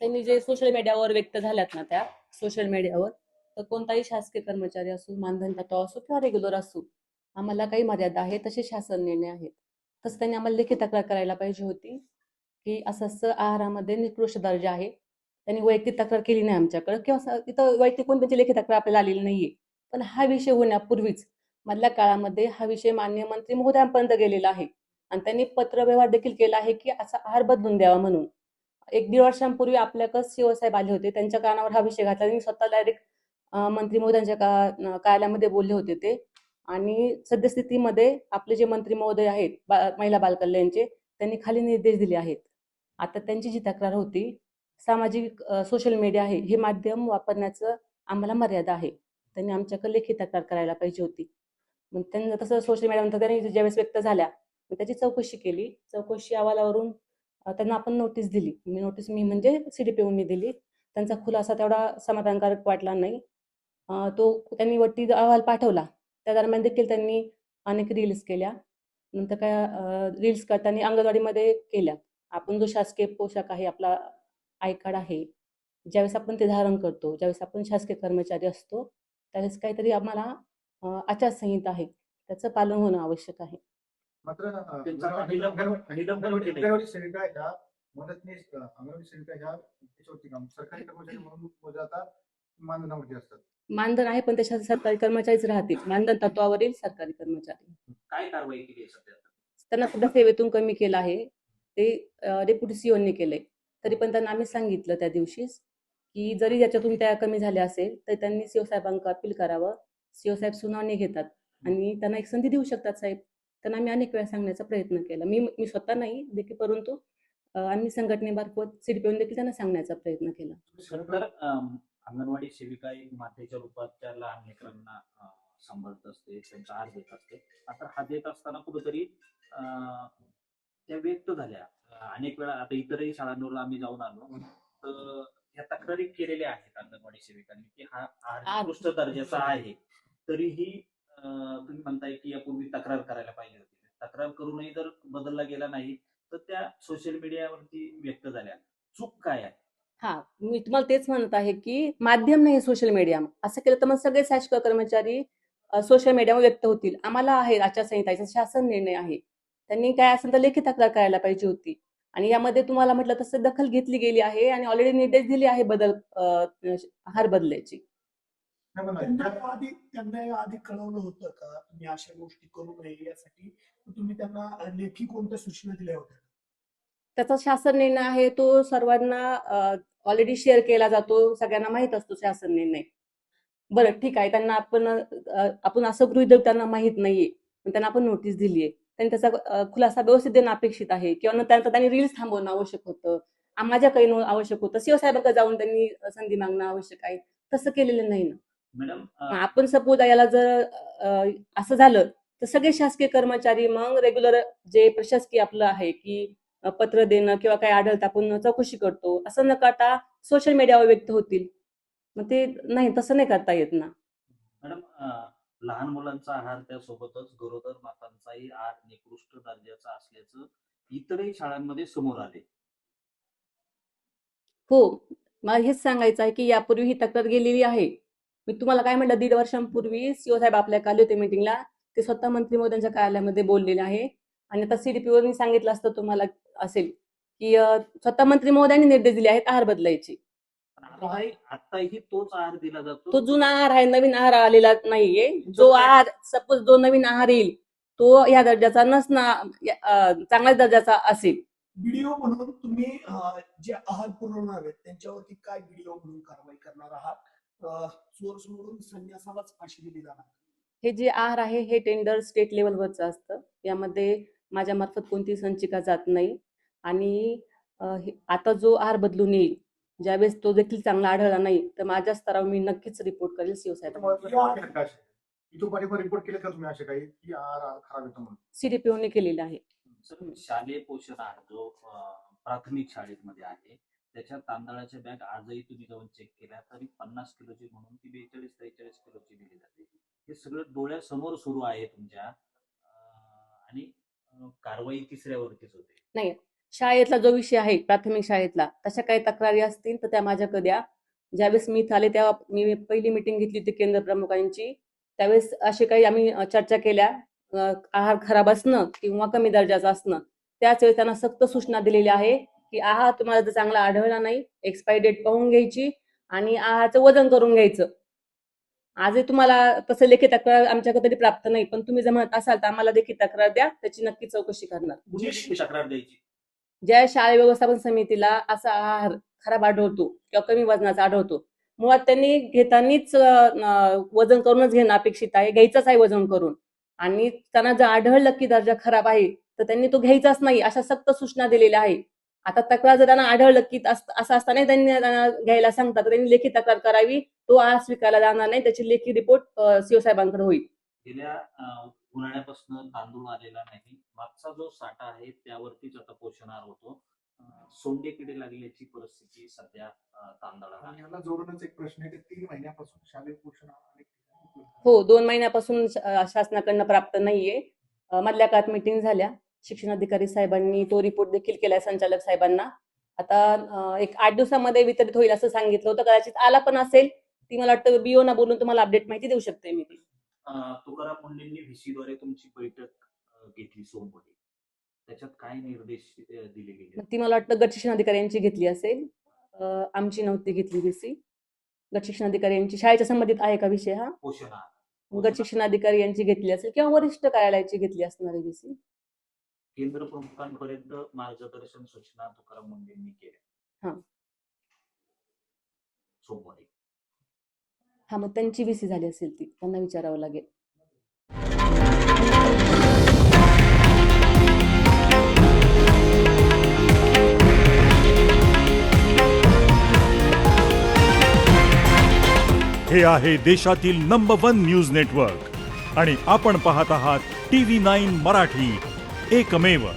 त्यांनी जे सोशल मीडियावर व्यक्त झाल्यात ना, त्या सोशल मीडियावर, तर कोणताही शासकीय कर्मचारी असो, मानधन तत्त्व असो किंवा रेग्युलर असो, आम्हाला काही मर्यादा आहे, तसे शासन निर्णय आहेत. तसं त्यांनी आम्हाला लेखी तक्रार करायला पाहिजे होती, की असं आहारामध्ये निकृष्ट दर्जा आहे. त्यांनी वैयक्तिक तक्रार केली नाही आमच्याकडे किंवा तिथं वैयक्तिक कोणत्याची लेखी तक्रार आपल्याला आलेली नाहीये. पण हा विषय होण्यापूर्वीच मधल्या काळामध्ये हा विषय माननीय मंत्री महोदयांपर्यंत गेलेला आहे आणि त्यांनी पत्रव्यवहार देखील केला आहे, की असा आहार बदलून द्यावा म्हणून. 1-1.5 वर्षांपूर्वी आपल्याकडे सीओ साहेब आले होते. त्यांच्या कानावर हा विषय घातला. त्यांनी स्वतः डायरेक्ट मंत्री महोदयांच्या कार्यालयामध्ये बोलले होते ते. आणि सद्यस्थितीमध्ये आपले जे मंत्री महोदय आहेत, महिला बालकल्याणचे, त्यांनी खाली निर्देश दिले आहेत. आता त्यांची जी तक्रार होती, सामाजिक सोशल मीडिया आहे, हे माध्यम वापरण्याचं आम्हाला मर्यादा आहे. त्यांनी आमच्याकडे लेखी तक्रार करायला पाहिजे होती. मग त्यांना तसं सोशल मीडियानंतर त्यांनी ज्यावेळेस व्यक्त झाल्या, त्याची चौकशी केली. चौकशी अहवालावरून त्यांना आपण नोटीस दिली. मी म्हणजे CDPOनी दिली. त्यांचा खुलासा तेवढा समाधानकारक वाटला नाही. तो त्यांनी वरती अहवाल पाठवला. त्या दरम्यान देखील त्यांनी अनेक रील्स केल्या. नंतर काय रील्स करताना अंगणवाडीमध्ये केल्या. आपण जो शासकीय पोशाख आहे, आपला आय कार्ड आहे, ज्यावेळेस आपण ते धारण करतो, ज्यावेळेस आपण शासकीय कर्मचारी असतो, त्यावेळेस काहीतरी आम्हाला आचारसंहिता आहे, त्याचं पालन होणं आवश्यक आहे. मात्र अंगणवाडी सेविका ह्या मदतनीस अंगणवाडी सेविका ह्या याच्यावरती काम सरकारी कर्मचारी म्हणून आता मानधनावरती असतात. मानधन आहे, पण त्याच्यात सरकारी कर्मचारीच राहतील. मानधन तत्वावरील सरकारी कर्मचारी. काय कारवाई केली आहे सध्या? त्यांना सुद्धा सेवेतून कमी केलं आहे. ते डेप्युटी सीओनी केलंय. तरी पण त्यांना आम्ही सांगितलं त्या दिवशीच, की जरी याच्यातून त्या कमी झाल्या असेल, तर त्यांनी सीओ साहेबांना अपील करावं. सीओ साहेब सुनावणी घेतात आणि त्यांना एक संधी देऊ शकतात साहेब. त्यांना आम्ही अनेक वेळा सांगण्याचा प्रयत्न केला. मी स्वतः नाही देखील, परंतु आम्ही संघटनेमार्फत CDPOने देखील त्यांना सांगण्याचा प्रयत्न केला. तर अंगणवाडी सेविका एक मातेच्या रूपात त्या लहान लेकरांना सांभाळत असते, त्यांचा आहार देत असते. आता हा देत असताना कुठेतरी त्या व्यक्त झाल्या अनेक वेळा. आता इतरही शाळांवर आम्ही जाऊन आलो, तर या तक्रारी केलेल्या आहेत अंगणवाडी सेविकांनी, की हा आहार उत्कृष्ट दर्जाचा आहे. तरीही तुम्ही म्हणताय की यापूर्वी तक्रार करायला पाहिजे होती. तक्रार करूनही जर बदलला गेला नाही, तर त्या सोशल मीडियावरती व्यक्त झाल्या. चूक काय आहे? हा, मी तुम्हाला तेच म्हणत आहे, की माध्यम नाही सोशल मीडिया. असं केलं तर मग सगळे शासकीय कर्मचारी सोशल मीडियावर व्यक्त होतील. आम्हाला आहे आचारसंहिता, शासन निर्णय आहे. त्यांनी काय असेल तर लेखी तक्रार करायला पाहिजे होती. आणि यामध्ये तुम्हाला म्हटलं तसं दखल घेतली गेली आहे आणि ऑलरेडी निर्देश दिले आहे आहार बदलायची. त्यांना आधी कळवलं होतं का तुम्ही अशा गोष्टी करू नये यासाठी? तुम्ही त्यांना लेखी कोणत्या सूचना दिल्या होत्या? त्याचा शासन निर्णय आहे, तो सर्वांना ऑलरेडी शेअर केला जातो. सगळ्यांना माहित असतो शासन निर्णय. बरं, ठीक आहे. त्यांना आपण असं गृहीत धरू त्यांना माहित नाहीये, पण त्यांना आपण नोटीस दिली आहे. त्यांनी त्याचा खुलासा व्यवस्थित देणं अपेक्षित आहे किंवा त्यानंतर त्यांनी रील्स थांबवणं आवश्यक होतं. माझ्याकडे आवश्यक होतं. सीओ साहेबांकडे जाऊन त्यांनी संधी मागणं आवश्यक आहे. तसं केलेलं नाही ना. मॅडम, आपण सपोज याला जर असं झालं, तर सगळे शासकीय कर्मचारी मग रेग्युलर जे प्रशासकीय आपलं आहे, की पत्र देणं किंवा काय आढळतं आपण चौकशी करतो, असं न करता सोशल मीडियावर व्यक्त होतील. मग ते नाही, तसं नाही करता येत ना. मॅडम, लहान मुलांचा आहार त्यासोबतच गरोदर मातांचाही आहार निकृष्ट दर्जाचा असल्याचं इतरही शाळांमध्ये समोर आले. हो, मला हेच सांगायचं आहे, की यापूर्वी ही तक्रार गेलेली आहे. मी तुम्हाला काय म्हटलं, 1.5 वर्षांपूर्वी सीओ साहेब आपल्या आले होते मीटिंगला. ते स्वतः मंत्री महोदयांच्या कार्यालयामध्ये बोललेले आहे. आणि आता CDPOनी सांगितलं असतं तुम्हाला असेल, की स्वतः मंत्री महोदयांनी निर्देश दिले आहेत आहार बदलायचे. आताही तोच आहार दिला जातो. तो जुना आहार आहे, नवीन आहार आलेला नाहीये. जो आहार सपोज जो नवीन आहार येईल, तो या दर्जाचा चांगल्याच दर्जाचा असेल. व्हिडिओ म्हणून तुम्ही जे आहार पुरवणार आहेत त्यांच्यावरती काय व्हिडिओ म्हणून कारवाई करणार आहात? चोर सोडून संन्यासालाच फाशी दिली जाणार? हे जे आहार आहे हे टेंडर स्टेट लेवलवरचं असतं. यामध्ये माझ्या मार्फत कोणती संचिका जात नाही. आणि आता जो आहार बदलून येईल, ज्यावेळेस तो देखील चांगला आढळला नाही, तर माझ्या स्तरावर मी नक्कीच रिपोर्ट करेल सीओ साहेबांना. रिपोर्ट केले का तुम्ही असे काही की आहार खराब येतो म्हणून? CDPOने केलेलं आहे. शालेय पोषण आहार जो प्राथमिक शाळेमध्ये आहे, त्याच्या तांदळाच्या बॅग आजही तुम्ही जाऊन चेक केल्या तरी 50 किलोची म्हणून ती 42-43 किलोची दिली जाते. हे सगळं डोळ्यासमोर सुरू आहे तुमच्या, आणि कारवाई तिसऱ्यावरतीच होते. नाही, शाळेतला जो विषय आहे प्राथमिक शाळेतला तशा काही तक्रारी असतील तर त्या माझ्याकडे द्या. ज्यावेळेस मी इथं आले तेव्हा मी पहिली मीटिंग घेतली होती केंद्र प्रमुखांची. त्यावेळेस असे काही आम्ही चर्चा केल्या. आहार खराब असणं किंवा कमी दर्जाचं असणं, त्याच वेळेस त्यांना सक्त सूचना दिलेल्या आहे की आहार तुम्हाला जर चांगला आढळला नाही, एक्सपायरी डेट पाहून घ्यायची आणि आहाराचं वजन करून घ्यायचं. आजही तुम्हाला तसं लेखी तक्रार आमच्याकडे तरी प्राप्त नाही, पण तुम्ही जर म्हणत असाल तर आम्हाला लेखी तक्रार द्या, त्याची नक्की चौकशी करणार. कुणी लेखी तक्रार द्यायची? ज्या शाळा व्यवस्थापन समितीला असा आहार खराब आढळतो किंवा कमी वजनाचा आढळतो, मुळात त्यांनी घेतानीच वजन करूनच घेणं अपेक्षित आहे, घ्यायचंच आहे वजन करून. आणि त्यांना जर आढळलं की दर्जा खराब आहे तर त्यांनी तो घ्यायचाच नाही, अशा सक्त सूचना दिलेल्या आहे. आता तक्रार जर त्यांना आढळलं की असं असताना त्यांना घ्यायला सांगतात तर त्यांनी लेखी तक्रार करावी. तो आहार स्वीकारला जाणार नाही, त्याची लेखी रिपोर्ट सीओ साहेबांकडे होईल. गेल्या उन्हाळ्यापासून तांदूळ आलेला नाही, मागचा जो साठा आहे त्यावरतीच आता पोषण आहार होतो. सोंडे किडे लागल्याची परिस्थिती सध्या तांदळाला आणि आहे. याला जोडूनच एक प्रश्न आहे की 3 महिन्यापासून शालेय पोषण आहार अनेक ठिकाणी उपलब्ध आहे. हो, 2 महिन्यापासून शासनाकडनं प्राप्त नाहीये. मधल्या काळात मीटिंग झाल्या, शिक्षणाधिकारी साहेबांनी तो रिपोर्ट देखील केलाय संचालक साहेबांना. आता एक 8 दिवसामध्ये वितरित होईल असं सांगितलं होतं. कदाचित आला पण असेल. ती मला वाटतं BO ना बोलून तुम्हाला अपडेट माहिती देऊ शकते मी ती. तुकाराम मुंडेंनी VC द्वारे तुमची बैठक घेतली सोमवारी, त्याच्यात काय निर्देश दिले गेले? ती मला वाटतं गट शिक्षण अधिकाऱ्यांची घेतली असेल. आमची नव्हती घेतली VC. गट शिक्षण अधिकारी यांची शाळेच्या संबंधित आहे का विषय हा? पोषण आहार गट शिक्षण अधिकारी यांची घेतली असेल किंवा वरिष्ठ कार्यालयाची घेतली असणार आहे VC. केंद्र प्रमुखांपर्यंत मार्गदर्शन सूचना तुकाराम मुंडेंनी केल्या हा. सोमवारी. हा, मग त्यांची VC झाली असेल, ती त्यांना विचारावं लागेल. हे आहे देशातील नंबर 1 न्यूज नेटवर्क आणि आपण पाहत आहात TV9 मराठी, एकमेव.